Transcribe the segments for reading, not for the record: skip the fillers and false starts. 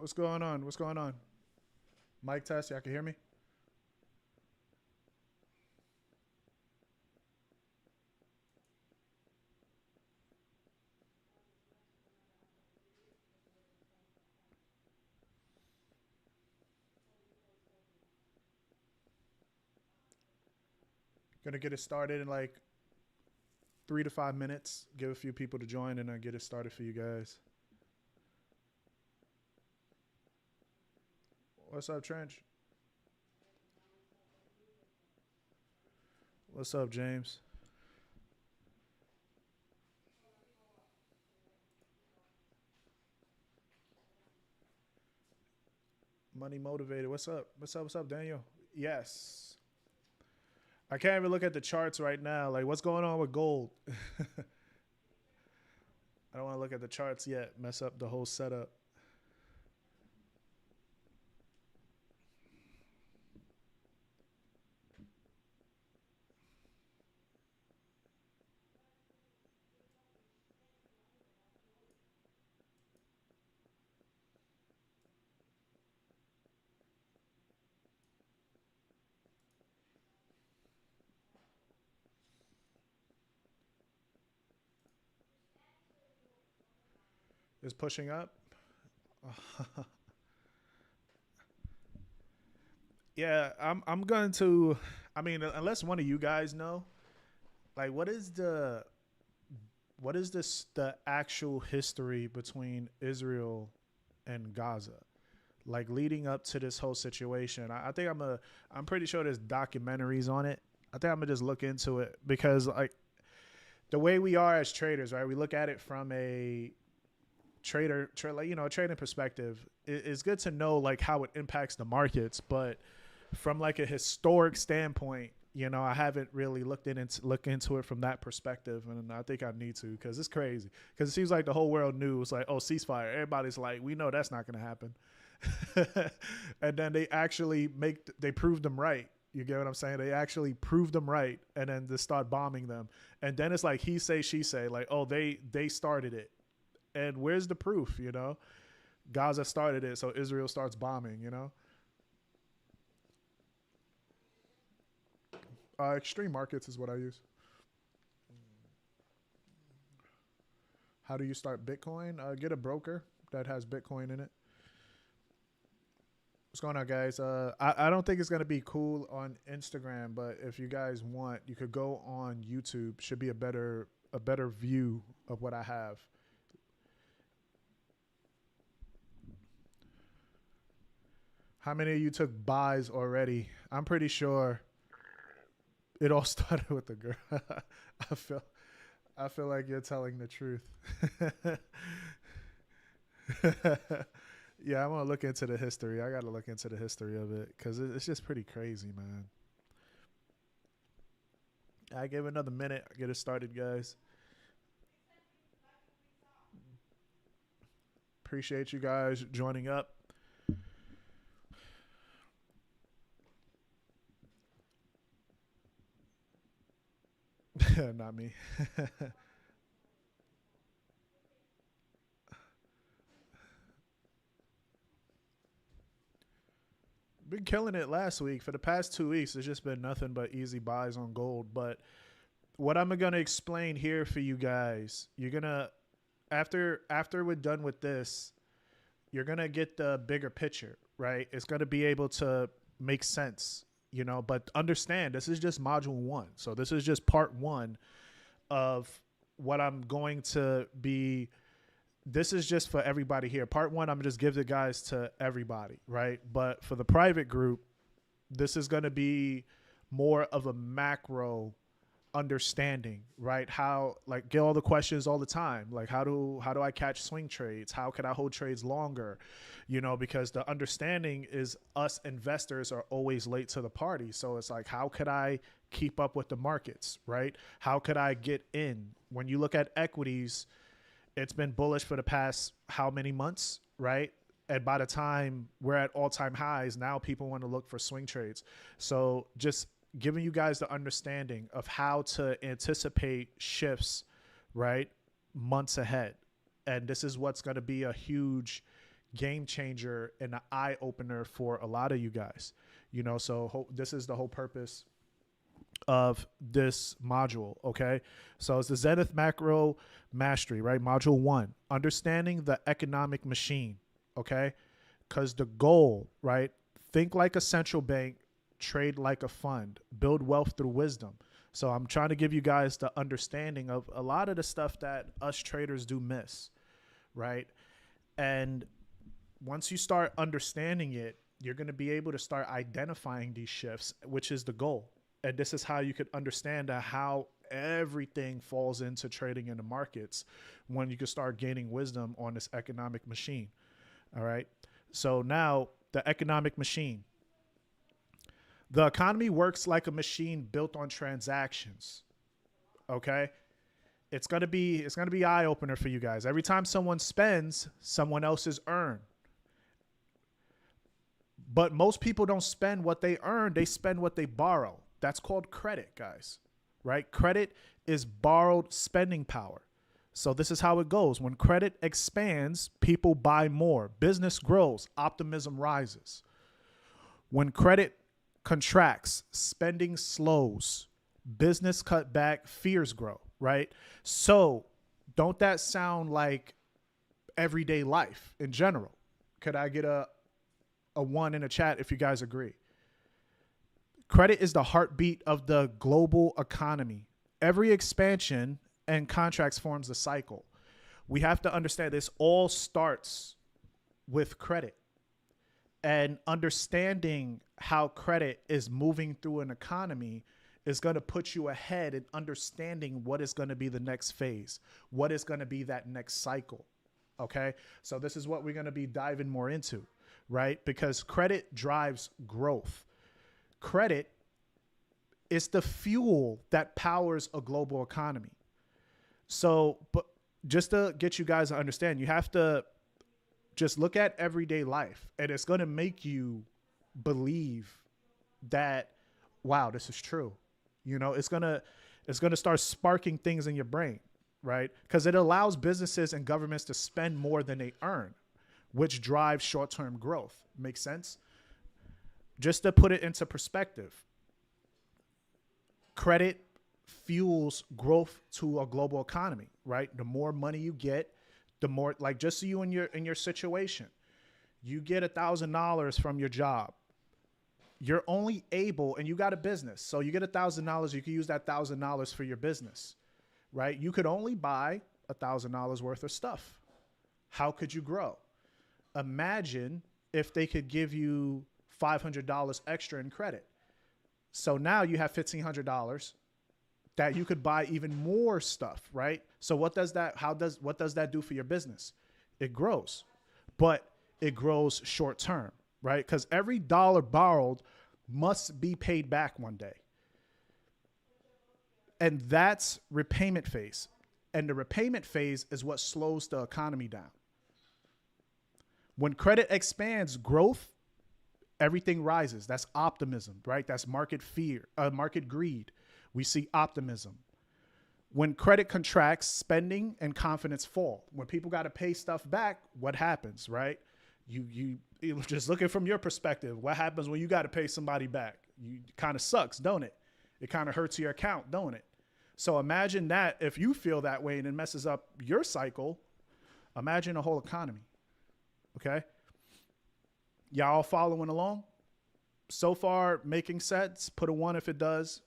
What's going on? What's going on? Mic test. Y'all can hear me? Gonna get it started in like 3 to 5 minutes. Give a few people to join and get it started for you guys. What's up, Trench? What's up, James? Money motivated. What's up? What's up? What's up, Daniel? Yes. I can't even look at the charts right now. Like, what's going on with gold? I don't want to look at the charts yet. Mess up the whole setup. Is pushing up. Yeah, I'm going to. I mean, unless one of you guys know, like, what is this the actual history between Israel and Gaza? Like leading up to this whole situation. I think I'm pretty sure there's documentaries on it. I think I'm gonna just look into it because like the way we are as traders, right? We look at it from a like, you know, trading perspective. It's good to know like how it impacts the markets, but from like a historic standpoint, you know, I haven't really look into it from that perspective, and I think I need to because it's crazy. Because it seems like the whole world knew. It's like, oh, ceasefire. Everybody's like, we know that's not going to happen, and then they proved them right. You get what I'm saying? They actually proved them right, and then they start bombing them, and then it's like he say she say, like, oh, they started it, and where's the proof? You know, Gaza started it, so Israel starts bombing. You know. Extreme markets is what I use. How do you start Bitcoin? Get a broker that has Bitcoin in it. What's going on, guys? I don't think it's going to be cool on Instagram, but if you guys want, you could go on YouTube. Should be a better view of what I have. How many of you took buys already? I'm pretty sure it all started with the girl. I feel I feel like you're telling the truth. Yeah, I want to look into the history. I got to look into the history of it because it's just pretty crazy, man. I give it another minute. Get it started, guys. Appreciate you guys joining up. Not me. Been killing it last week. For the past 2 weeks, it's just been nothing but easy buys on gold. But what I'm gonna explain here for you guys, you're gonna after we're done with this, you're gonna get the bigger picture, right? It's gonna be able to make sense, you know. But understand, this is just module one, so this is just part one of what I'm going to be. This is just for everybody here. Part one, I'm just give the guys to everybody, right? But for the private group, this is going to be more of a macro understanding, right? How, like, get all the questions all the time, like how do I catch swing trades? How can I hold trades longer? You know, because the understanding is us investors are always late to the party. So it's like, how could I keep up with the markets, right? How could I get in? When you look at equities, it's been bullish for the past how many months, right? And by the time we're at all-time highs, now people want to look for swing trades. So just giving you guys the understanding of how to anticipate shifts, right, months ahead. And this is what's going to be a huge game changer and an eye opener for a lot of you guys. So this is the whole purpose of this module. Okay. So it's the Zenith Macro Mastery, right? Module 1, understanding the economic machine. Okay. Because the goal, right? Think like a central bank, trade like a fund, build wealth through wisdom. So I'm trying to give you guys the understanding of a lot of the stuff that us traders do miss, right? And once you start understanding it, you're going to be able to start identifying these shifts, which is the goal. And this is how you could understand how everything falls into trading in the markets when you can start gaining wisdom on this economic machine. All right. So now the economic machine. The economy works like a machine built on transactions. Okay. It's going to be eye opener for you guys. Every time someone spends, someone else is earned. But most people don't spend what they earn. They spend what they borrow. That's called credit, guys, right? Credit is borrowed spending power. So this is how it goes. When credit expands, people buy more. Business grows. Optimism rises. When credit contracts, spending slows. Business cut back, fears grow, right? So don't that sound like everyday life in general? Could I get a 1 in the chat if you guys agree? Credit is the heartbeat of the global economy. Every expansion and contracts forms a cycle. We have to understand this all starts with credit, and understanding how credit is moving through an economy is going to put you ahead in understanding what is going to be the next phase, what is going to be that next cycle. Okay. So this is what we're going to be diving more into, right? Because credit drives growth. Credit is the fuel that powers a global economy. So, but just to get you guys to understand, you have to just look at everyday life, and it's going to make you believe that, wow, this is true. It's going to start sparking things in your brain, right? Because it allows businesses and governments to spend more than they earn, which drives short-term growth. Makes sense? Just to put it into perspective, credit fuels growth to a global economy, right? The more money you get, the more, like, just so you in your situation, you get $1,000 from your job. You're only able, and you got a business, so you get $1,000. You can use that $1,000 for your business, right? You could only buy $1,000 worth of stuff. How could you grow? Imagine if they could give you $500 extra in credit. So now you have $1,500 that you could buy even more stuff, right? So what does that do for your business? It grows, but it grows short term, right? Because every dollar borrowed must be paid back one day. And that's repayment phase. And the repayment phase is what slows the economy down. When credit expands, growth, everything rises. That's optimism, right? That's market fear, market greed. We see optimism. When credit contracts, spending and confidence fall. When people got to pay stuff back, what happens, right? You just looking from your perspective, what happens when you got to pay somebody back? It kind of sucks, don't it? It kind of hurts your account, don't it? So imagine that if you feel that way and it messes up your cycle, imagine a whole economy. Okay? Y'all following along? So far, making sense? Put a 1 if it does.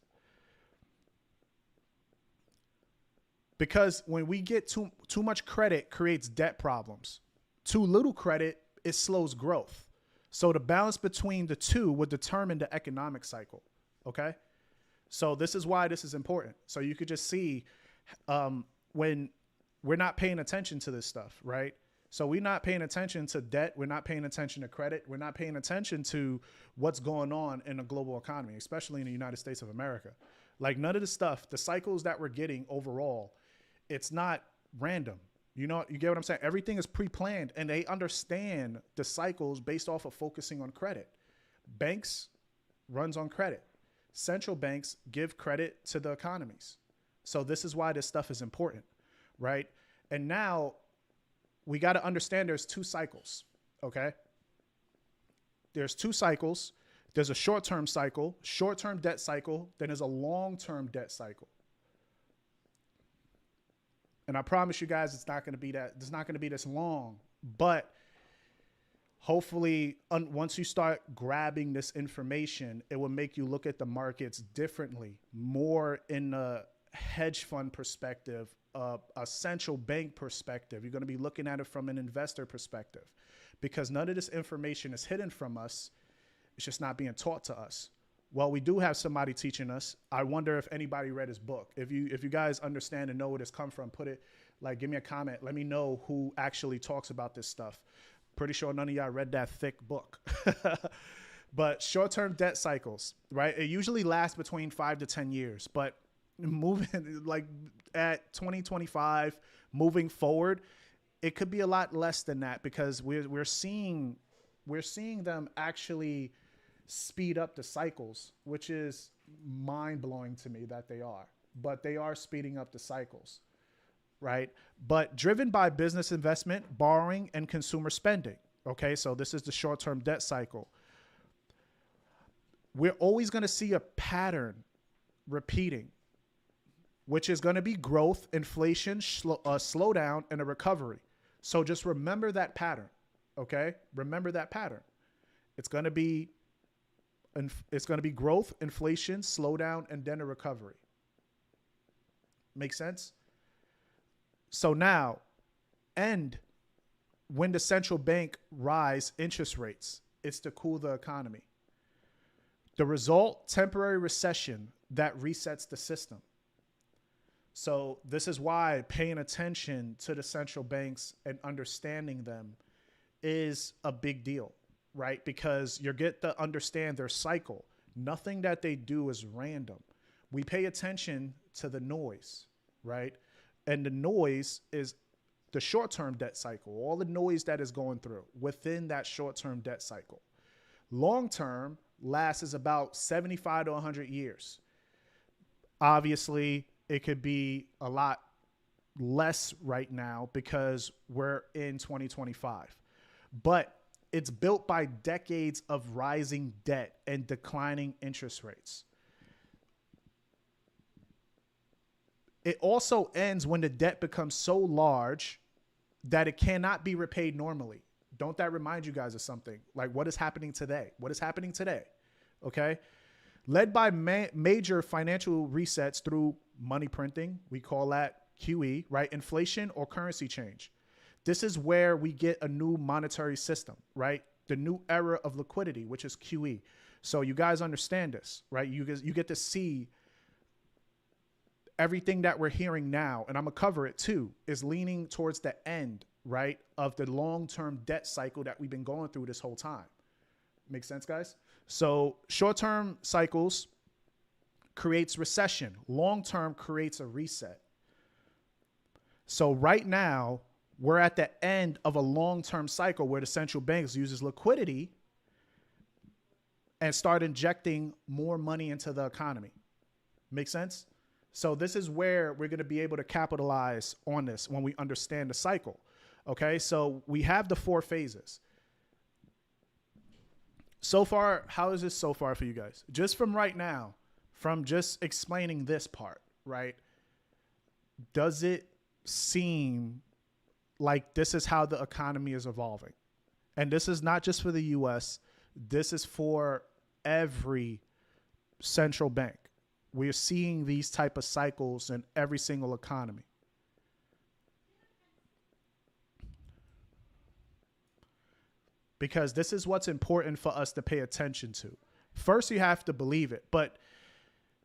Because when we get too much credit creates debt problems. Too little credit, it slows growth. So the balance between the two would determine the economic cycle. Okay? So this is why this is important. So you could just see when we're not paying attention to this stuff, right? So we're not paying attention to debt. We're not paying attention to credit. We're not paying attention to what's going on in the global economy, especially in the United States of America. Like none of the stuff, the cycles that we're getting overall, it's not random. You get what I'm saying? Everything is pre-planned, and they understand the cycles based off of focusing on credit. Banks runs on credit. Central banks give credit to the economies. So this is why this stuff is important, right? And now we got to understand there's 2 cycles. Okay. There's two cycles. There's a short-term cycle, short-term debt cycle. Then there's a long-term debt cycle. And I promise you guys, it's not going to be that. It's not going to be this long. But hopefully, once you start grabbing this information, it will make you look at the markets differently, more in a hedge fund perspective, a central bank perspective. You're going to be looking at it from an investor perspective, because none of this information is hidden from us. It's just not being taught to us. Well, we do have somebody teaching us. I wonder if anybody read his book. If you guys understand and know where this come from, give me a comment. Let me know who actually talks about this stuff. Pretty sure none of y'all read that thick book. But short-term debt cycles, right? It usually lasts between 5 to 10 years. But moving like at 2025, moving forward, it could be a lot less than that, because we're seeing them actually speed up the cycles, which is mind-blowing to me that they are. But they are speeding up the cycles, right? But driven by business investment, borrowing, and consumer spending. Okay, so this is the short-term debt cycle. We're always going to see a pattern repeating, which is going to be growth, inflation, slowdown, and a recovery. So just remember that pattern, okay? Remember that pattern. It's going to be growth, inflation, slowdown, and then a recovery. Make sense? So now, and when the central bank rise interest rates, it's to cool the economy. The result, temporary recession that resets the system. So this is why paying attention to the central banks and understanding them is a big deal, right? Because you get to understand their cycle. Nothing that they do is random. We pay attention to the noise, right? And the noise is the short-term debt cycle, all the noise that is going through within that short-term debt cycle. Long-term lasts about 75 to 100 years. Obviously, it could be a lot less right now because we're in 2025. But it's built by decades of rising debt and declining interest rates. It also ends when the debt becomes so large that it cannot be repaid normally. Don't that remind you guys of something? Like what is happening today? What is happening today? Okay. Led by major financial resets through money printing. We call that QE, right? Inflation or currency change. This is where we get a new monetary system, right? The new era of liquidity, which is QE. So you guys understand this, right? You get to see everything that we're hearing now, and I'm going to cover it too, is leaning towards the end, right, of the long-term debt cycle that we've been going through this whole time. Make sense, guys? So short-term cycles creates recession. Long-term creates a reset. So right now, we're at the end of a long-term cycle where the central banks uses liquidity and start injecting more money into the economy. Make sense? So this is where we're going to be able to capitalize on this when we understand the cycle. Okay, so we have the 4 phases. So far, how is this so far for you guys? Just from right now, from just explaining this part, right? Does it seem like this is how the economy is evolving? And this is not just for the US. This is for every central bank. We're seeing these type of cycles in every single economy. Because this is what's important for us to pay attention to. First, you have to believe it, but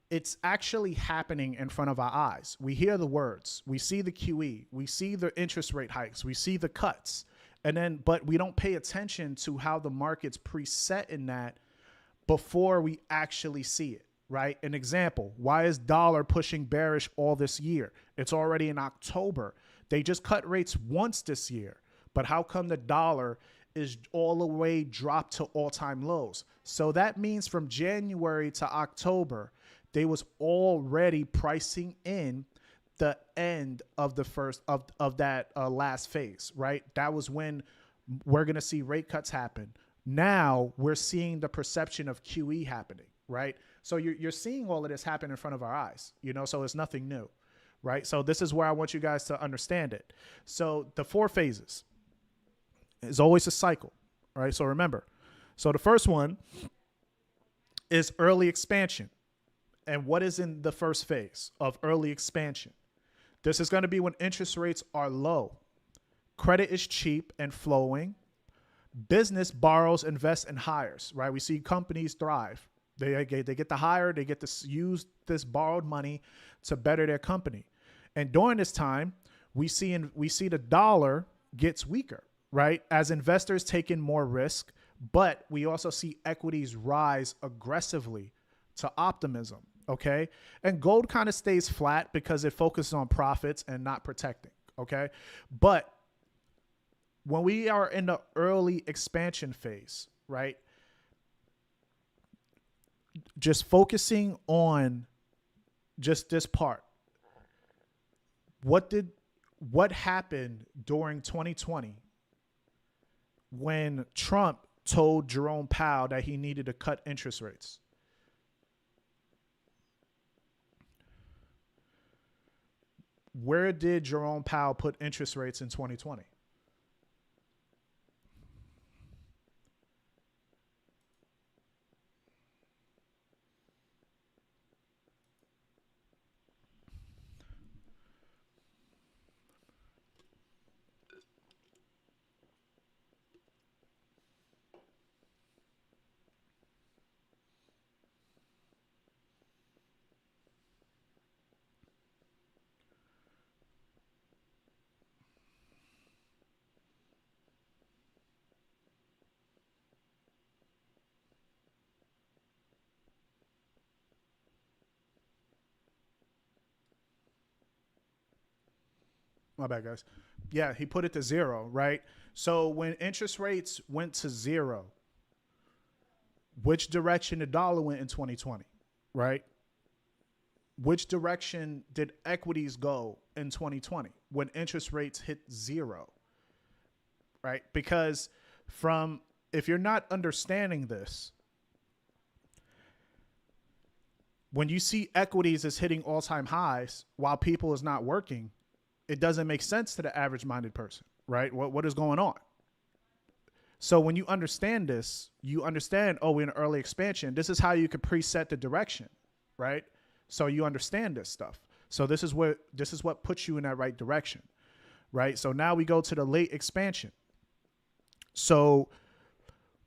it's actually happening in front of our eyes. We hear the words, we see the QE, we see the interest rate hikes, we see the cuts, but we don't pay attention to how the market's preset in that before we actually see it, right? An example, why is dollar pushing bearish all this year? It's already in October. They just cut rates once this year, but how come the dollar is all the way dropped to all-time lows? So that means from January to October, they was already pricing in the end of the first of that last phase, right? That was when We're going to see rate cuts happen. Now we're seeing the perception of QE happening, right? So you're seeing all of this happen in front of our eyes, so it's nothing new, right? So this is where I want you guys to understand it. So the 4 phases is always a cycle, right? So remember, so the first one is early expansion. And what is in the first phase of early expansion? This is going to be when interest rates are low. Credit is cheap and flowing. Business borrows, invests, and hires, right? We see companies thrive. They get to hire, they get to use this borrowed money to better their company. And during this time, we see the dollar gets weaker, right? As investors take in more risk, but we also see equities rise aggressively to optimism, okay? And gold kind of stays flat because it focuses on profits and not protecting, okay? But when we are in the early expansion phase, right? Just focusing on just this part. What happened during 2020 when Trump told Jerome Powell that he needed to cut interest rates? Where did Jerome Powell put interest rates in 2020? My bad, guys. Yeah, he put it to 0, right? So when interest rates went to 0, which direction the dollar went in 2020, right? Which direction did equities go in 2020 when interest rates hit 0, right? Because if you're not understanding this, when you see equities is hitting all-time highs while people is not working, it doesn't make sense to the average-minded person, right? What is going on? So when you understand this, you understand, we're in early expansion. This is how you could preset the direction, right? So you understand this stuff. So this is what puts you in that right direction, right? So now we go to the late expansion. So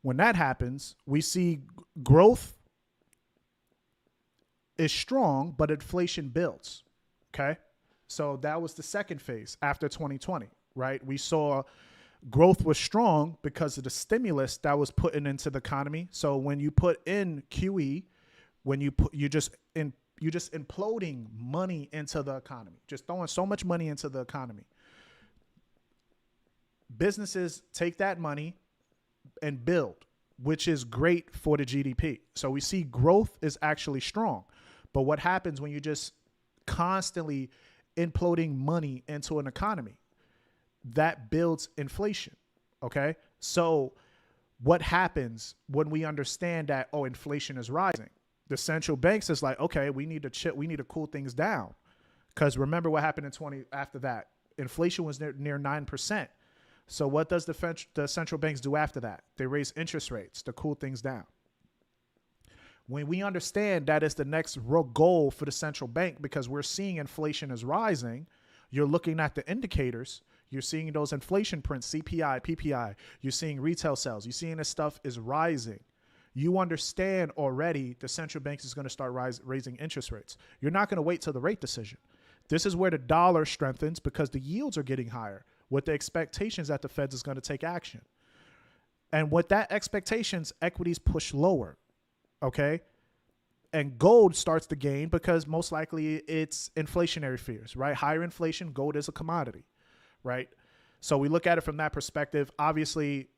when that happens, we see growth is strong, but inflation builds, okay? So that was the second phase after 2020, right? We saw growth was strong because of the stimulus that was put into the economy. So when you put in QE, when you just imploding money into the economy, just throwing so much money into the economy. Businesses take that money and build, which is great for the GDP. So we see growth is actually strong. But what happens when you just constantly imploding money into an economy? That builds inflation, okay? So what happens when we understand that, inflation is rising? The central banks is like, okay, we need to cool things down. Because remember what happened after that? Inflation was near 9%. So what does the central banks do after that? They raise interest rates to cool things down. When we understand that is the next real goal for the central bank, because we're seeing inflation is rising, you're looking at the indicators, you're seeing those inflation prints, CPI, PPI, you're seeing retail sales, you're seeing this stuff is rising. You understand already the central bank is going to start raising interest rates. You're not going to wait till the rate decision. This is where the dollar strengthens because the yields are getting higher with the expectations that the Fed is going to take action. And with that expectations, equities push lower. Okay. And gold starts to gain because most likely it's inflationary fears, right? Higher inflation, gold is a commodity, right? So we look at it from that perspective. Obviously,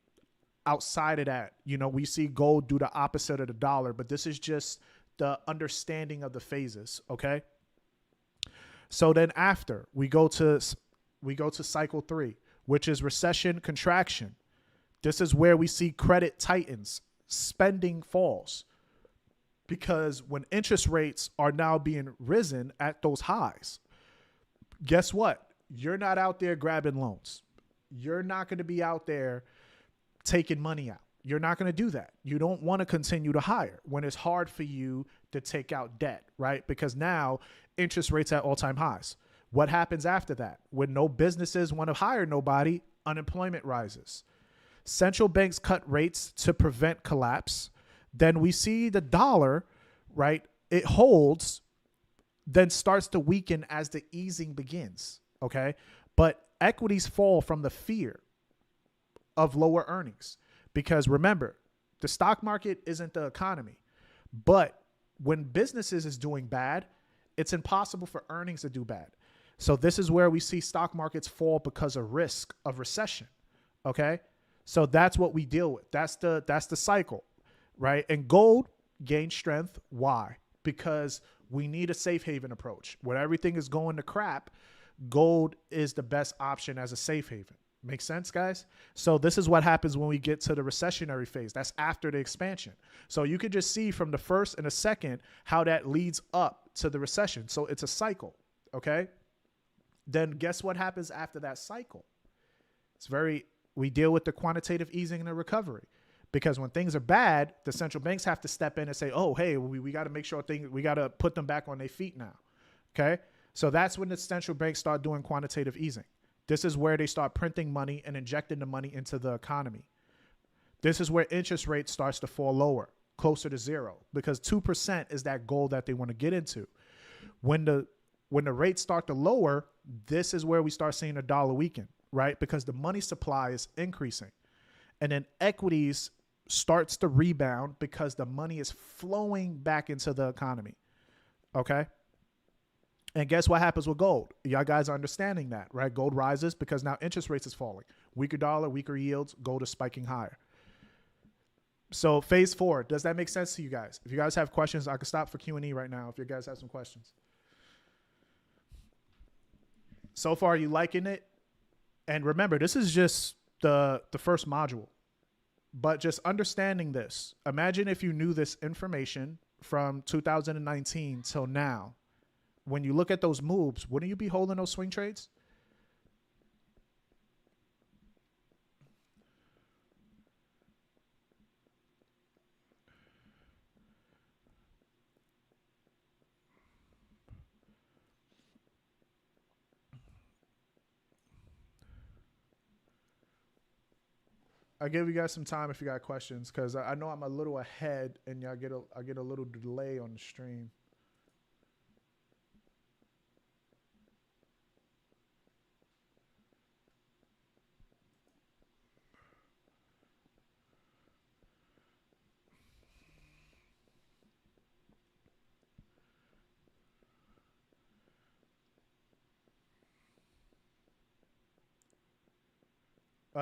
outside of that, we see gold do the opposite of the dollar, but this is just the understanding of the phases. Okay. So then after we go to cycle 3, which is recession, contraction. This is where we see credit tightens, spending falls. Because when interest rates are now being risen at those highs, guess what? You're not out there grabbing loans. You're not going to be out there taking money out. You're not going to do that. You don't want to continue to hire when it's hard for you to take out debt, right? Because now interest rates at all-time highs. What happens after that? When no businesses want to hire nobody, unemployment rises. Central banks cut rates to prevent collapse. Then we see the dollar, right? It holds, then starts to weaken as the easing begins, okay? But equities fall from the fear of lower earnings. Because remember, the stock market isn't the economy. But when businesses is doing bad, it's impossible for earnings to do bad. So this is where we see stock markets fall because of risk of recession, okay? So that's what we deal with. That's the cycle, right? And gold gains strength. Why? Because we need a safe haven approach. When everything is going to crap, gold is the best option as a safe haven. Make sense, guys? So this is what happens when we get to the recessionary phase. That's after the expansion. So you could just see from the first and the second how that leads up to the recession. So it's a cycle, okay? Then guess what happens after that cycle? We deal with the quantitative easing and the recovery. Because when things are bad, the central banks have to step in and say, oh, hey, we got to make sure we got to put them back on their feet now, okay? So that's when the central banks start doing quantitative easing. This is where they start printing money and injecting the money into the economy. This is where interest rate starts to fall lower, closer to zero, because 2% is that goal that they want to get into. When the rates start to lower, this is where we start seeing the dollar weaken, right? Because the money supply is increasing. And then equities starts to rebound because the money is flowing back into the economy, okay? And guess what happens with gold? Y'all guys are understanding that, right? Gold rises because now interest rates is falling. Weaker dollar, weaker yields, gold is spiking higher. So phase 4, does that make sense to you guys? If you guys have questions, I can stop for Q&A right now if you guys have some questions. So far, are you liking it? And remember, this is just the first module. But just understanding this, imagine if you knew this information from 2019 till now. When you look at those moves, wouldn't you be holding those swing trades? I'll give you guys some time if you got questions, because I know I'm a little ahead and I get a little delay on the stream.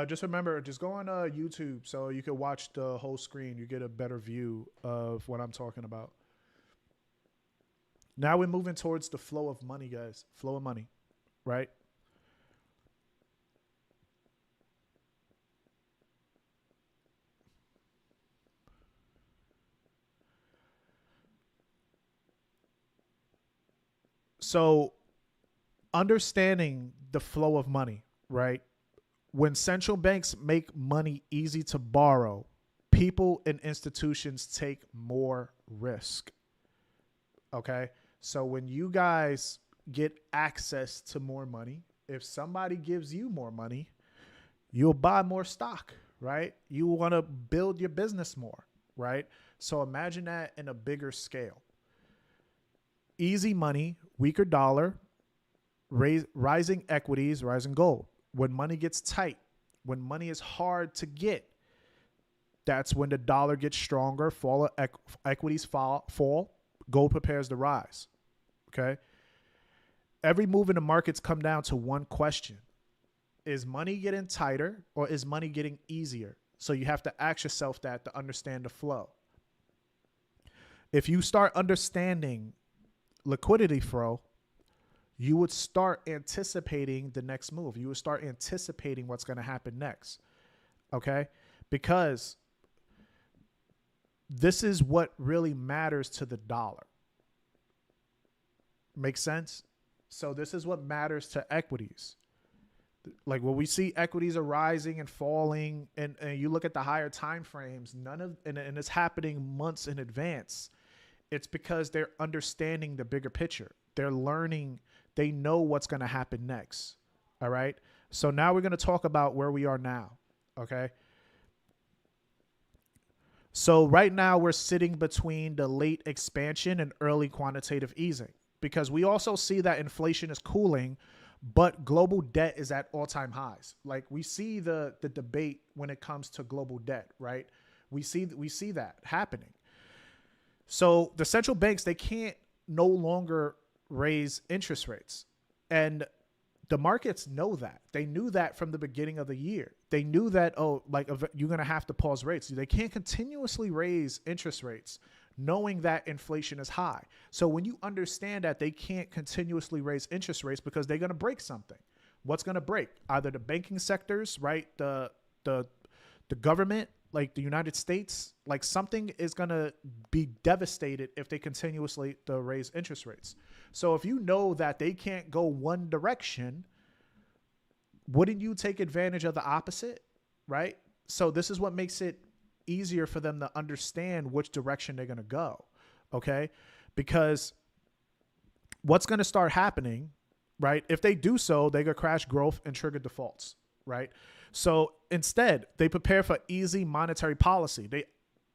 Just remember, just go on YouTube so you can watch the whole screen. You get a better view of what I'm talking about. Now we're moving towards the flow of money, guys. Flow of money, right? So understanding the flow of money, right? When central banks make money easy to borrow, people and institutions take more risk. Okay? So when you guys get access to more money, if somebody gives you more money, you'll buy more stock, right? You want to build your business more, right? So imagine that in a bigger scale. Easy money, weaker dollar, rising equities, rising gold. When money gets tight, when money is hard to get, that's when the dollar gets stronger, equities fall, gold prepares to rise, okay? Every move in the markets come down to one question. Is money getting tighter or is money getting easier? So you have to ask yourself that to understand the flow. If you start understanding liquidity flow, you would start anticipating the next move. You would start anticipating what's going to happen next. Okay. because this is what really matters to the dollar. Make sense? So this is what matters to equities. Like when we see equities are rising and falling, and you look at the higher time frames, and it's happening months in advance. It's because they're understanding the bigger picture. They're learning. They know what's going to happen next. All right. So now we're going to talk about where we are now. Okay. So right now we're sitting between the late expansion and early quantitative easing, because we also see that inflation is cooling, but global debt is at all-time highs. Like we see the debate when it comes to global debt, right? We see that happening. So the central banks, they can't no longer raise interest rates. And the markets know that. They knew that from the beginning of the year. They knew that, you're going to have to pause rates. They can't continuously raise interest rates knowing that inflation is high. So when you understand that they can't continuously raise interest rates because they're going to break something. What's going to break? Either the banking sectors, right? The government, like the United States, like something is going to be devastated if they continuously raise interest rates. So if you know that they can't go one direction, wouldn't you take advantage of the opposite, right? So this is what makes it easier for them to understand which direction they're going to go, okay? Because what's going to start happening, right? If they do so, they could crash growth and trigger defaults, right? So instead, they prepare for easy monetary policy.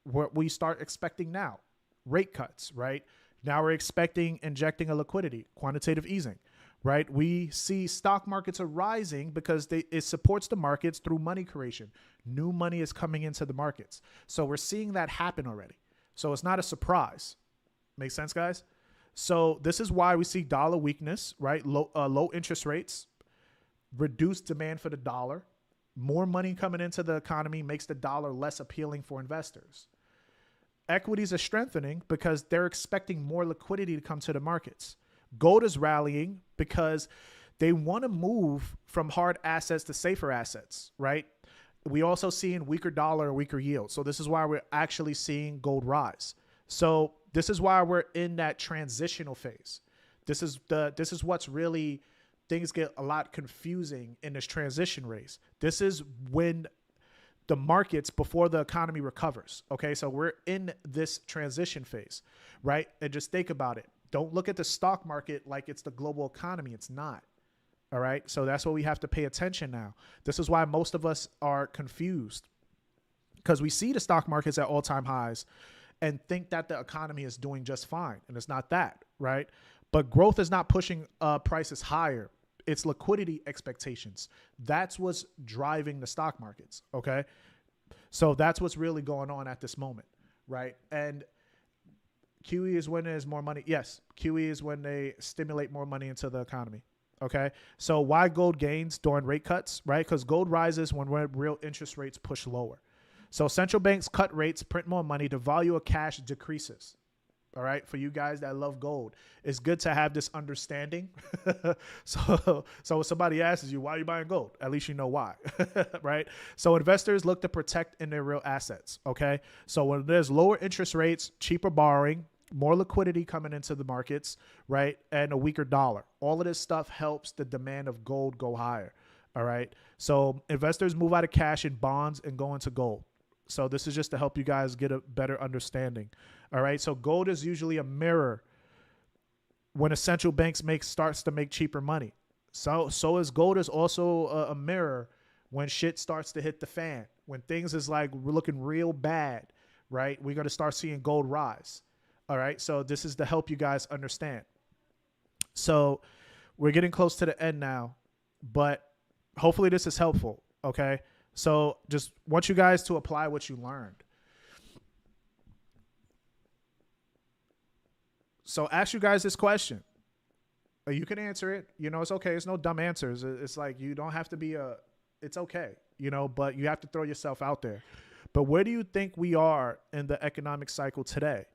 What we start expecting now, rate cuts, right? Now we're expecting injecting a liquidity, quantitative easing, right? We see stock markets are rising because it supports the markets through money creation. New money is coming into the markets. So we're seeing that happen already. So it's not a surprise. Make sense, guys? So this is why we see dollar weakness, right? Low interest rates, reduced demand for the dollar. More money coming into the economy makes the dollar less appealing for investors. Equities are strengthening because they're expecting more liquidity to come to the markets. Gold is rallying because they want to move from hard assets to safer assets, right? We also seeing weaker dollar and weaker yield. So this is why we're actually seeing gold rise. So this is why we're in that transitional phase. This is what's really, things get a lot confusing in this transition race. This is when the markets, before the economy recovers. Okay, so we're in this transition phase, right? And just think about it. Don't look at the stock market like it's the global economy. It's not. All right. So that's what we have to pay attention now. This is why most of us are confused, because we see the stock markets at all-time highs and think that the economy is doing just fine. And it's not that, right? But growth is not pushing prices higher. It's liquidity expectations. That's what's driving the stock markets. Okay. So that's what's really going on at this moment. Right. And QE is when there's more money. Yes. QE is when they stimulate more money into the economy. Okay. So why gold gains during rate cuts, right? Because gold rises when real interest rates push lower. So central banks cut rates, print more money, the value of cash decreases. All right. For you guys that love gold, it's good to have this understanding. So when somebody asks you, why are you buying gold? At least you know why. Right. So investors look to protect in their real assets. Okay. So when there's lower interest rates, cheaper borrowing, more liquidity coming into the markets, right, and a weaker dollar, all of this stuff helps the demand of gold go higher. All right. So investors move out of cash and bonds and go into gold. So this is just to help you guys get a better understanding. All right. So gold is usually a mirror when a central bank starts to make cheaper money. So is gold is also a mirror when shit starts to hit the fan, when things is like we're looking real bad, right? We're going to start seeing gold rise. All right. So this is to help you guys understand. So we're getting close to the end now, but hopefully this is helpful. Okay. So just want you guys to apply what you learned. So ask you guys this question. You can answer it. You know, it's okay. It's no dumb answers. It's like you don't have to be it's okay, you know, but you have to throw yourself out there. But where do you think we are in the economic cycle today?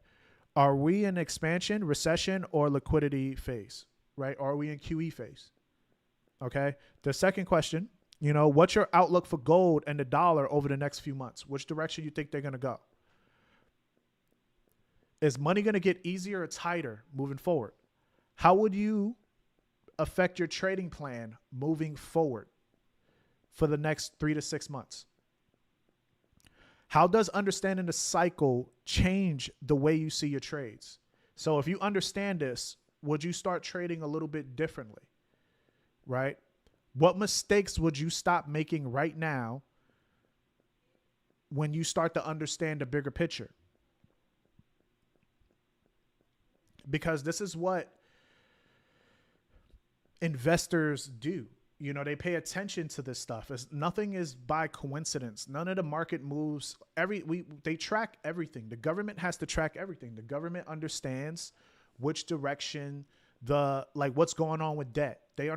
Are we in expansion, recession, or liquidity phase, right? Are we in QE phase? Okay. The second question, You know, what's your outlook for gold and the dollar over the next few months? Which direction you think they're going to go? Is money going to get easier or tighter moving forward? How would you affect your trading plan moving forward for the next 3 to 6 months? How does understanding the cycle change the way you see your trades? So if you understand this, would you start trading a little bit differently, right? What mistakes would you stop making right now when you start to understand the bigger picture? Because this is what investors do. You know, they pay attention to this stuff. Nothing is by coincidence. None of the market moves. They track everything. The government has to track everything. The government understands which direction what's going on with debt. They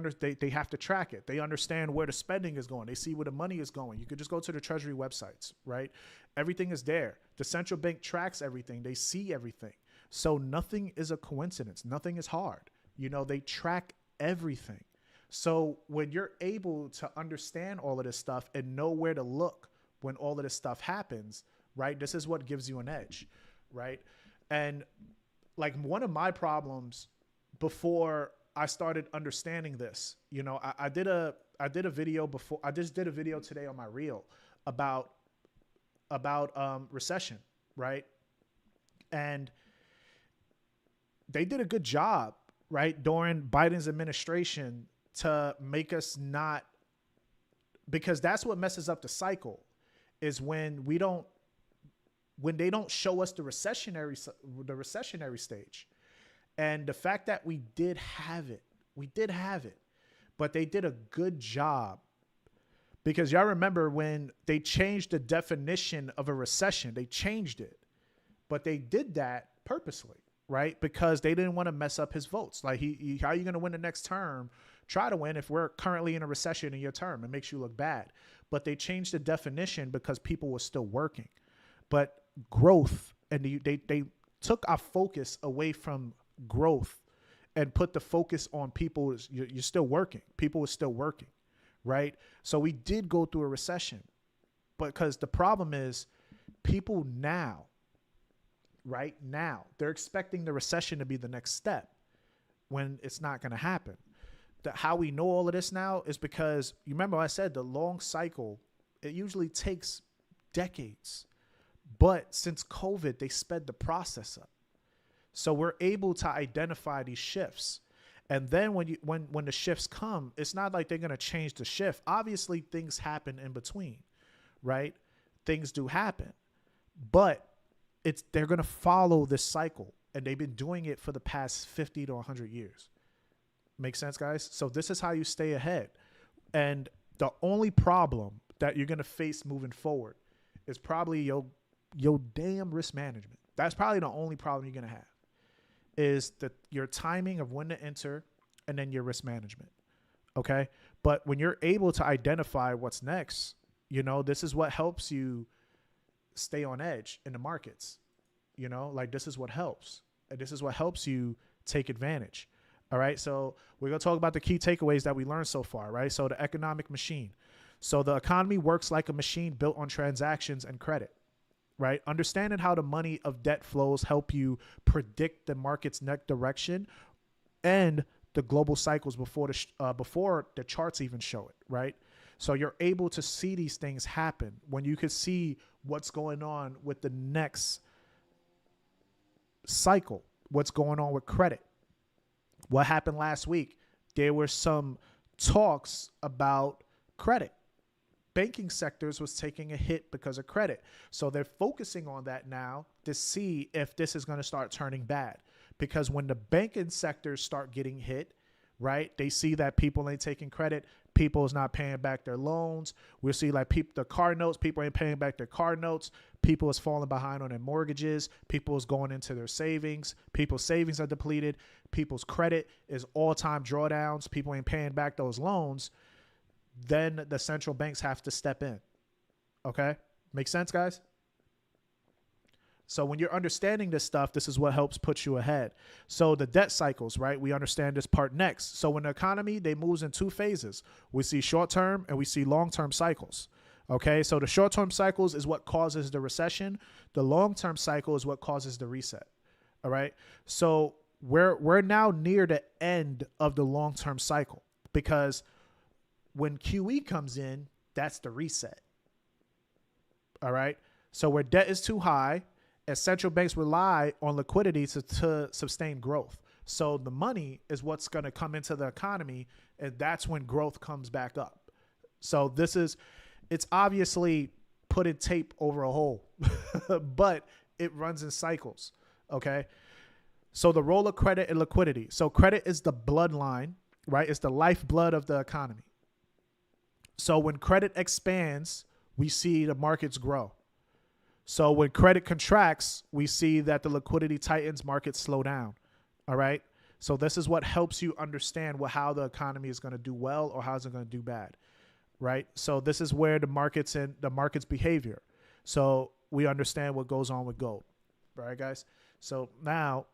have to track it. They understand where the spending is going. They see where the money is going. You could just go to the Treasury websites, right? Everything is there. The central bank tracks everything. They see everything. So nothing is a coincidence. Nothing is hard. You know, they track everything. So when you're able to understand all of this stuff and know where to look when all of this stuff happens, right? This is what gives you an edge, right? And like one of my problems before I started understanding this, you know, I did a video before. I just did a video today on my reel about recession, right? And they did a good job, right, during Biden's administration to make us not, because that's what messes up the cycle, is when they don't show us the recessionary stage. And the fact that we did have it, but they did a good job, because y'all remember when they changed the definition of a recession, they changed it, but they did that purposely, right? Because they didn't want to mess up his votes. Like how are you going to win the next term? Try to win if we're currently in a recession in your term. It makes you look bad. But they changed the definition because people were still working. But growth, and they took our focus away from growth and put the focus on people. You're still working. People are still working, right? So we did go through a recession. But because the problem is people now, right now, they're expecting the recession to be the next step when it's not going to happen. How we know all of this now is because, you remember I said the long cycle, it usually takes decades. But since COVID, they sped the process up. So we're able to identify these shifts. And then when the shifts come, it's not like they're going to change the shift. Obviously, things happen in between, right? Things do happen. But they're going to follow this cycle. And they've been doing it for the past 50 to 100 years. Make sense, guys? So this is how you stay ahead. And the only problem that you're going to face moving forward is probably your damn risk management. That's probably the only problem you're going to have, is your timing of when to enter and then your risk management. Okay? But when you're able to identify what's next, you know, this is what helps you stay on edge in the markets. You know, like this is what helps. And this is what helps you take advantage. All right. So we're going to talk about the key takeaways that we learned so far, right? So the economic machine. So the economy works like a machine built on transactions and credit, right? Understanding how the money of debt flows help you predict the market's next direction and the global cycles before the charts even show it, right? So you're able to see these things happen when you can see what's going on with the next cycle, what's going on with credit. What happened last week? There were some talks about credit. Banking sectors was taking a hit because of credit. So they're focusing on that now to see if this is going to start turning bad. Because when the banking sectors start getting hit, right, they see that people ain't taking credit. People is not paying back their loans. We'll see like the car notes, people ain't paying back their car notes. People is falling behind on their mortgages. People is going into their savings. People's savings are depleted. People's credit is all-time drawdowns. People ain't paying back those loans. Then the central banks have to step in. Okay? Make sense, guys? So when you're understanding this stuff, this is what helps put you ahead. So the debt cycles, right? We understand this part next. So when the economy, they moves in two phases. We see short-term and we see long-term cycles. Okay, so the short-term cycles is what causes the recession. The long-term cycle is what causes the reset. All right. So we're now near the end of the long-term cycle, because when QE comes in, that's the reset. All right. So where debt is too high, and central banks rely on liquidity to sustain growth. So the money is what's going to come into the economy, and that's when growth comes back up. So it's obviously putting tape over a hole, but it runs in cycles. Okay. So the role of credit and liquidity. So credit is the bloodline, right? It's the lifeblood of the economy. So when credit expands, we see the markets grow. So when credit contracts, we see that the liquidity tightens, markets slow down. All right. So this is what helps you understand how the economy is going to do well or how it's going to do bad. Right. So this is where the market's behavior. So we understand what goes on with gold. All right, guys. So now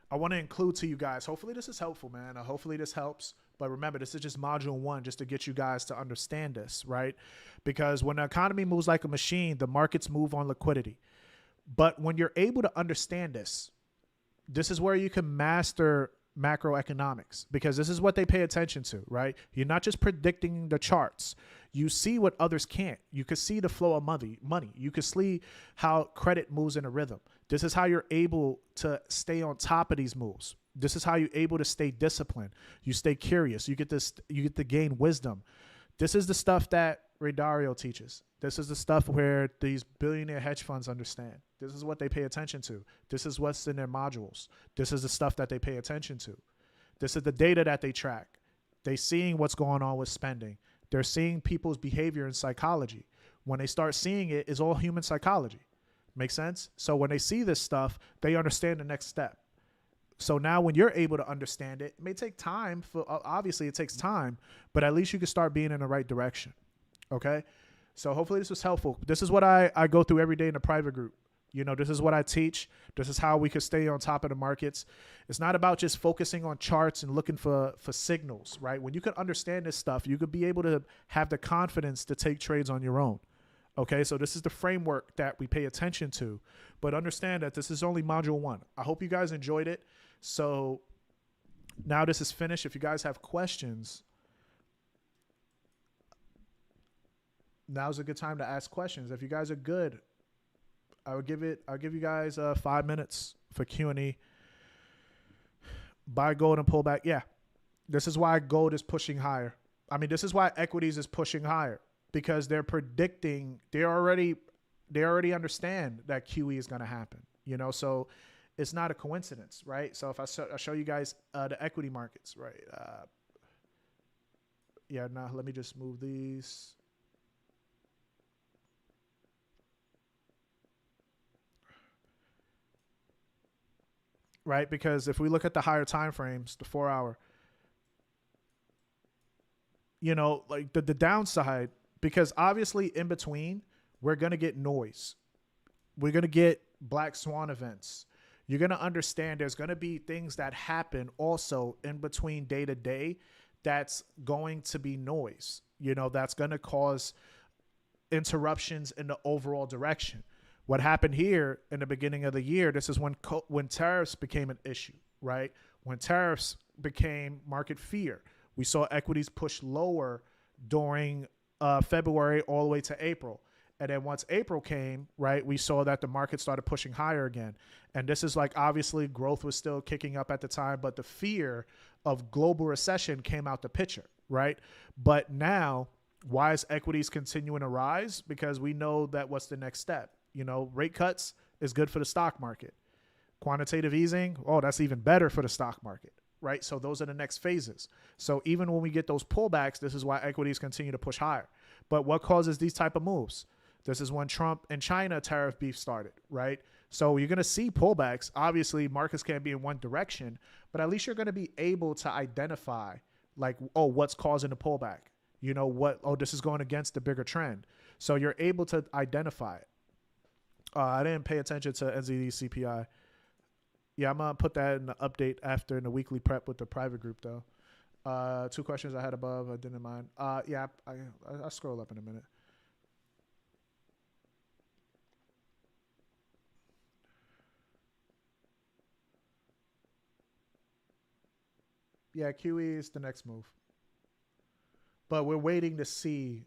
I want to include to you guys, hopefully this is helpful, man. Hopefully this helps. But remember, this is just module 1, just to get you guys to understand this, right? Because when the economy moves like a machine, the markets move on liquidity. But when you're able to understand this, this is where you can master macroeconomics, because this is what they pay attention to, right? You're not just predicting the charts. You see what others can't. You can see the flow of money. You can see how credit moves in a rhythm. This is how you're able to stay on top of these moves. This is how you're able to stay disciplined. You stay curious. You get to gain wisdom. This is the stuff that Ray Dalio teaches. This is the stuff where these billionaire hedge funds understand. This is what they pay attention to. This is what's in their modules. This is the stuff that they pay attention to. This is the data that they track. They're seeing what's going on with spending. They're seeing people's behavior and psychology. When they start seeing it, it's all human psychology. Make sense? So when they see this stuff, they understand the next step. So now when you're able to understand it, it may take time. Obviously, it takes time, but at least you can start being in the right direction. Okay? So hopefully this was helpful. This is what I go through every day in the private group. You know, this is what I teach. This is how we can stay on top of the markets. It's not about just focusing on charts and looking for signals, right? When you can understand this stuff, you could be able to have the confidence to take trades on your own. Okay, so this is the framework that we pay attention to, but understand that this is only module 1. I hope you guys enjoyed it. So now this is finished. If you guys have questions, now's a good time to ask questions. If you guys are good, I'll give you guys 5 minutes for Q&A. Buy gold and pull back. Yeah, this is why gold is pushing higher. I mean, this is why equities is pushing higher, because they're predicting, they already understand that QE is going to happen, you know, so it's not a coincidence, right? So if I show you guys the equity markets, right? Yeah, now let me just move these. Right, because if we look at the higher time frames, the 4-hour, you know, like the downside, because obviously in between, we're going to get noise. We're going to get black swan events. You're going to understand there's going to be things that happen also in between day to day that's going to be noise, you know, that's going to cause interruptions in the overall direction. What happened here in the beginning of the year, this is when tariffs became an issue, right? When tariffs became market fear, we saw equities push lower during February all the way to April. And then once April came, right, we saw that the market started pushing higher again. And this is like, obviously growth was still kicking up at the time, but the fear of global recession came out the picture, right? But now, why is equities continuing to rise? Because we know that what's the next step? You know, rate cuts is good for the stock market. Quantitative easing, oh, that's even better for the stock market, right? So those are the next phases. So even when we get those pullbacks, this is why equities continue to push higher. But what causes these type of moves? This is when Trump and China tariff beef started, right? So you're going to see pullbacks. Obviously, markets can't be in one direction, but at least you're going to be able to identify like, oh, what's causing the pullback? You know what? Oh, this is going against the bigger trend. So you're able to identify it. I didn't pay attention to NZD CPI. Yeah, I'm gonna put that in the update after in the weekly prep with the private group though. Two questions I had above, I didn't mind. Yeah, I'll scroll up in a minute. Yeah, QE is the next move, but we're waiting to see.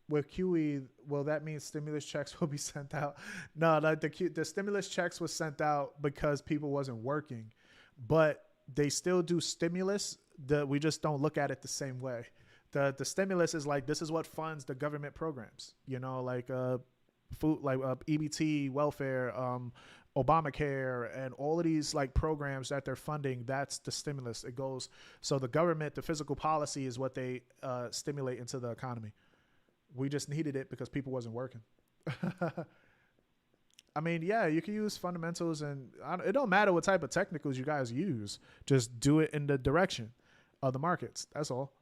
With QE, well, that means stimulus checks will be sent out. No, like the stimulus checks was sent out because people wasn't working, but they still do stimulus. We just don't look at it the same way. The stimulus is like, this is what funds the government programs. You know, like food, like EBT, welfare, Obamacare, and all of these like programs that they're funding. That's the stimulus. It goes, so the government, the physical policy is what they stimulate into the economy. We just needed it because people wasn't working. I mean, yeah, you can use fundamentals, and it don't matter what type of technicals you guys use. Just do it in the direction of the markets. That's all.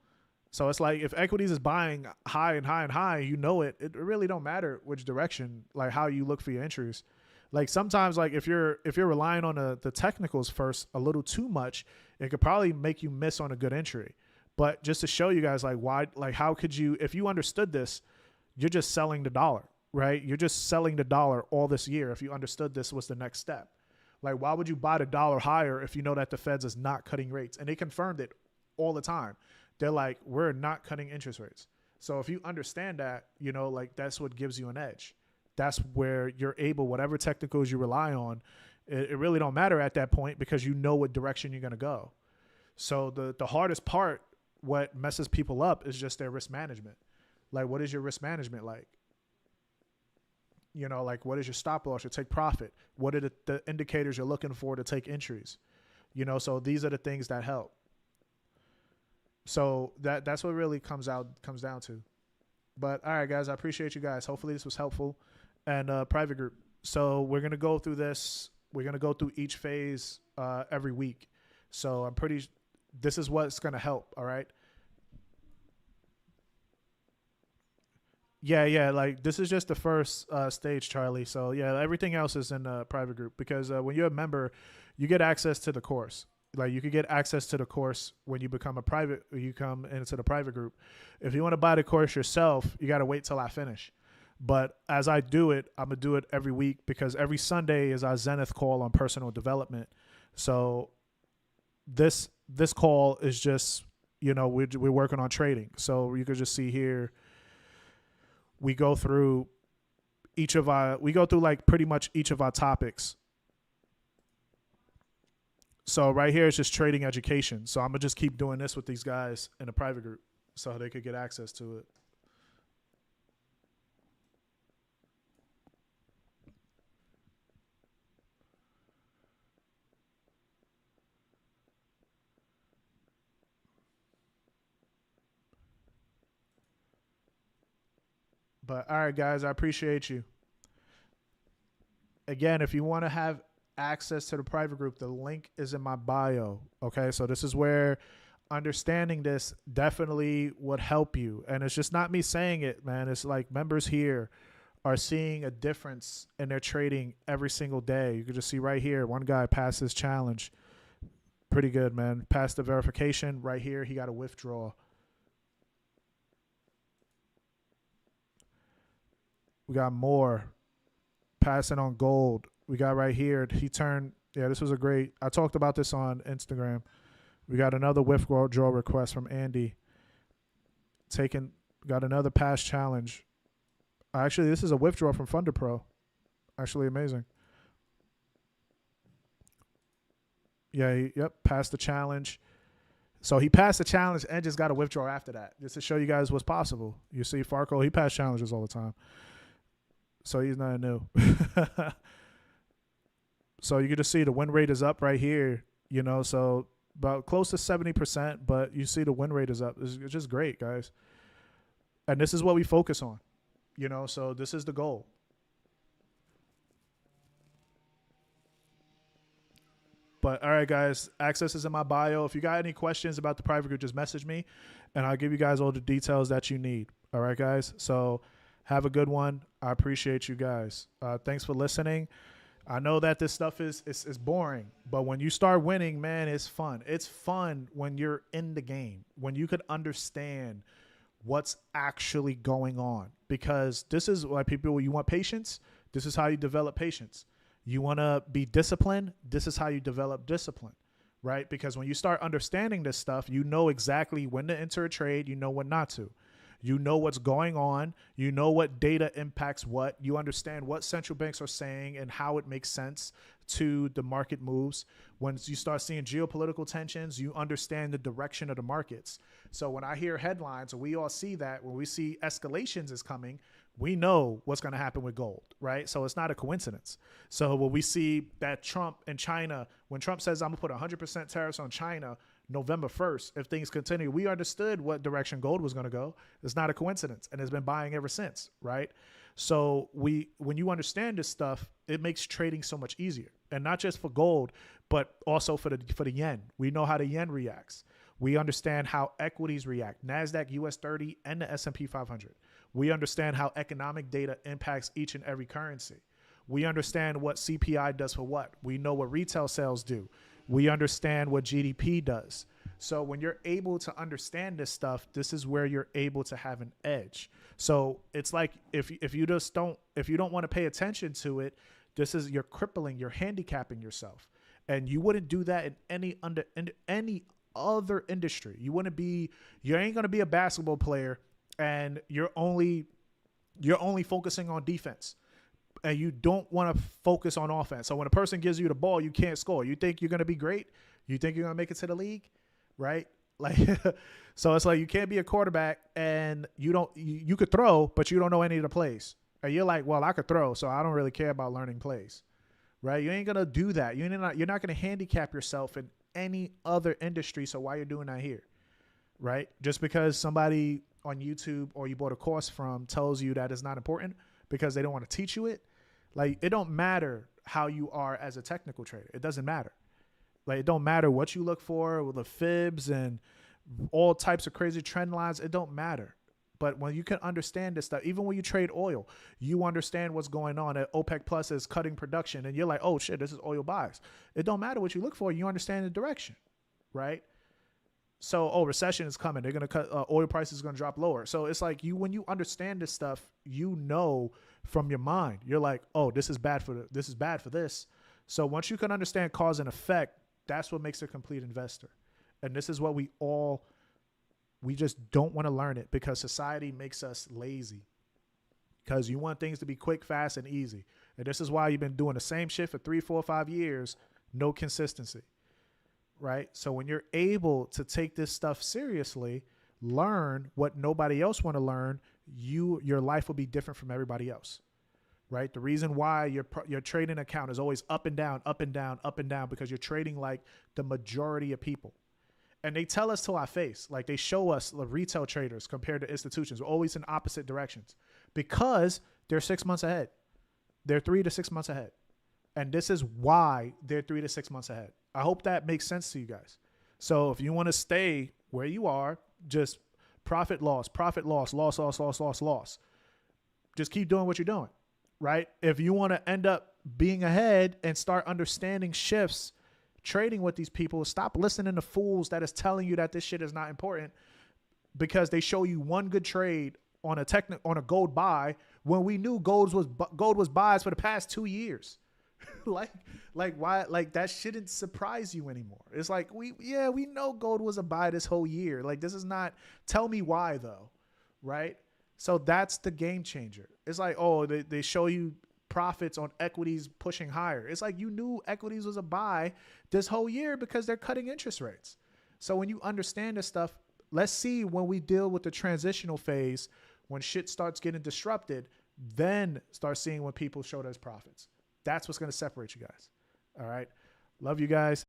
So it's like if equities is buying high and high and high, you know it. It really don't matter which direction, like how you look for your entries. Like sometimes, like if you're relying on the technicals first a little too much, it could probably make you miss on a good entry. But just to show you guys, like why, like how could you, if you understood this, you're just selling the dollar, right? You're just selling the dollar all this year. If you understood this was the next step, like why would you buy the dollar higher if you know that the Feds is not cutting rates? And they confirmed it all the time. They're like, we're not cutting interest rates. So if you understand that, you know, like that's what gives you an edge. That's where you're able, whatever technicals you rely on, it really don't matter at that point because you know what direction you're going to go. So the hardest part, what messes people up is just their risk management. Like, what is your risk management like? You know, like what is your stop loss, your take profit? What are the indicators you're looking for to take entries? You know, so these are the things that help. So that's what really comes down to. But all right, guys, I appreciate you guys. Hopefully this was helpful. And private group. So we're going to go through this. We're going to go through each phase every week. So this is what's going to help. All right. Yeah. Like this is just the first stage, Charlie. So yeah, everything else is in the private group because when you're a member, you get access to the course. Like you could get access to the course when you become you come into the private group. If you want to buy the course yourself, you got to wait till I finish. But as I do it, I'm going to do it every week because every Sunday is our Zenith call on personal development. So this call is just, you know, we're working on trading. So you could just see here, we go through like pretty much each of our topics. So right here is just trading education. So I'm going to just keep doing this with these guys in a private group so they could get access to it. But all right, guys, I appreciate you. Again, if you want to have access to the private group, the link is in my bio. Okay, so this is where understanding this definitely would help you. And it's just not me saying it, man. It's like members here are seeing a difference in their trading every single day. You can just see right here, one guy passed his challenge. Pretty good, man. Passed the verification. Right here, he got a withdraw. We got more passing on gold. We got right here. He turned. Yeah, this was a great. I talked about this on Instagram. We got another withdraw request from Andy. Got another pass challenge. Actually, this is a withdrawal from Funder Pro. Actually, amazing. Yeah, passed the challenge. So he passed the challenge and just got a withdrawal after that, just to show you guys what's possible. You see, Farco, he passed challenges all the time. So he's not new. So you can just see the win rate is up right here, you know, so about close to 70%, but you see the win rate is up. It's just great, guys. And this is what we focus on, you know, so this is the goal. But all right, guys, access is in my bio. If you got any questions about the private group, just message me and I'll give you guys all the details that you need. All right, guys. So Have a good one. I appreciate you guys. Thanks for listening. I know that this stuff is boring, but when you start winning, man, it's fun. It's fun when you're in the game, when you could understand what's actually going on, because this is why people, you want patience. This is how you develop patience. You want to be disciplined. This is how you develop discipline, right? Because when you start understanding this stuff, you know exactly when to enter a trade. You know when not to. You know what's going on. You know what data impacts what. You understand what central banks are saying and how it makes sense to the market moves. Once you start seeing geopolitical tensions, you understand the direction of the markets. So when I hear headlines, we all see that when we see escalations is coming, we know what's going to happen with gold, right? So it's not a coincidence. So when we see that Trump and China, when Trump says, I'm going to put 100% tariffs on China November 1st, if things continue, we understood what direction gold was going to go. It's not a coincidence, and it's been buying ever since, right? So when you understand this stuff, it makes trading so much easier, and not just for gold, but also for the yen. We know how the yen reacts. We understand how equities react, NASDAQ, US 30, and the S&P 500. We understand how economic data impacts each and every currency. We understand what CPI does for what. We know what retail sales do. We understand what GDP does. So when you're able to understand this stuff, this is where you're able to have an edge. So it's like if you don't want to pay attention to it, you're crippling, you're handicapping yourself. And you wouldn't do that in any other industry. You ain't going to be a basketball player and you're only focusing on defense, and you don't want to focus on offense. So when a person gives you the ball, you can't score. You think you're going to be great? You think you're going to make it to the league? Right? Like, so it's like, you can't be a quarterback and you could throw, but you don't know any of the plays. And you're like, well, I could throw, so I don't really care about learning plays. Right? You ain't going to do that. You're not going to handicap yourself in any other industry. So why you're doing that here? Right? Just because somebody on YouTube or you bought a course from tells you that it's not important because they don't want to teach you it. Like, it don't matter how you are as a technical trader. It doesn't matter. Like, it don't matter what you look for with the fibs and all types of crazy trend lines. It don't matter. But when you can understand this stuff, even when you trade oil, you understand what's going on. At OPEC Plus is cutting production, and you're like, oh shit, this is oil buys. It don't matter what you look for. You understand the direction, right? So, recession is coming. They're going to cut, oil prices is going to drop lower. So it's like when you understand this stuff, you know from your mind, you're like, oh, this is bad for this. So once you can understand cause and effect, that's what makes a complete investor. And this is what we just don't want to learn it because society makes us lazy, because you want things to be quick, fast, and easy. And this is why you've been doing the same shit for 3, 4, 5 years, no consistency. Right? So when you're able to take this stuff seriously, learn what nobody else want to learn, your life will be different from everybody else. Right? The reason why your trading account is always up and down, up and down, up and down, because you're trading like the majority of people. And they tell us to our face, like they show us the retail traders compared to institutions, we're always in opposite directions because they're 6 months ahead. They're 3 to 6 months ahead. And this is why they're 3 to 6 months ahead. I hope that makes sense to you guys. So if you want to stay where you are, just profit, loss, loss. Just keep doing what you're doing, right? If you want to end up being ahead and start understanding shifts, trading with these people, stop listening to fools that is telling you that this shit is not important because they show you one good trade on a gold buy when we knew gold was buys for the past 2 years. like why, like that shouldn't surprise you anymore. It's like we know gold was a buy this whole year. Like, this is not, tell me why though, right? So that's the game changer. It's like, oh, they show you profits on equities pushing higher. It's like you knew equities was a buy this whole year because they're cutting interest rates. So when you understand this stuff, let's see when we deal with the transitional phase, when shit starts getting disrupted, then start seeing when people show those profits. That's what's going to separate you guys. All right. Love you guys.